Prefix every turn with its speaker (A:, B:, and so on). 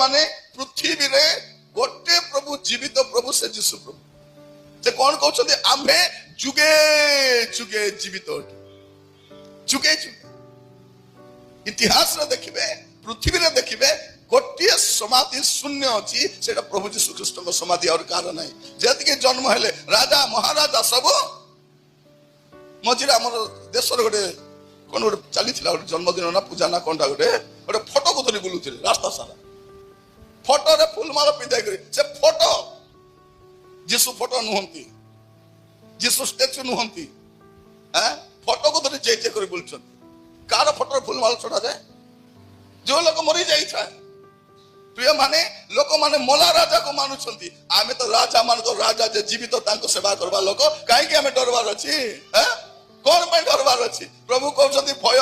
A: ମାନେ ପୃଥିବୀରେ ଗୋଟେ ପ୍ରଭୁ ଜୀବିତ ପ୍ରଭୁ ସେ ଯୀଶୁ ପ୍ରଭୁ। ସେ କଣ କହୁଛନ୍ତି ଆମ୍ଭେ ଯୁଗେ ଯୁଗେ ଜୀବିତ ଅଟୁ। ଯୁଗେ ଯୁଗେ ଇତିହାସରେ ଦେଖିବେ, ପୃଥିବୀରେ ଦେଖିବେ ଗୋଟିଏ ସମାଧି ଶୂନ୍ୟ ଅଛି, ସେଟା ପ୍ରଭୁ ଯୀଶୁ ଖ୍ରୀଷ୍ଟଙ୍କ ସମାଧି, ଆଉ କାହାର ନାହିଁ। ଯେତିକି ଜନ୍ମ ହେଲେ ରାଜା ମହାରାଜା ସବୁ ମଝିରେ ଆମର ଦେଶରେ ଗୋଟେ କଣ ଗୋଟେ ଚାଲିଥିଲା, ଗୋଟେ ଜନ୍ମଦିନ ନା ପୂଜା ନା କଣଟା ଗୋଟେ ଫଟୋକୁ ଧରି ବୁଲୁଥିଲେ ରାସ୍ତା ସାରା, ଫଟୋରେ ଫୁଲମାଳ ପିନ୍ଧାଇ କରି। ସେ ଫଟୋ ଯୀଶୁ ଫଟୋ ନୁହନ୍ତି, ଯୀଶୁ ଷ୍ଟାଚୁ ନୁହନ୍ତି, ଫଟୋକୁ ଧରି ଜୟ କରି ବୁଲୁଛନ୍ତି। କାହାର ଫଟୋରେ ଫୁଲମାଳ ଚଢାଯାଏ? ଯୋଉ ଲୋକ ମରି ଯାଇଥାଏ। ପ୍ରିୟ ମାନେ ଲୋକମାନେ ମଲା ରାଜାକୁ ମାନୁଛନ୍ତି, ଆମେ ତ ରାଜା ମାନଙ୍କ ରାଜା ଯେ ଜୀବିତ ତାଙ୍କ ସେବା କରିବା ଲୋକ, କାହିଁକି ଆମେ ଡରବାର ଅଛି? କଣ ପାଇଁ ଡରବାର ଅଛି? ପ୍ରଭୁ କହୁଛନ୍ତି ଭୟ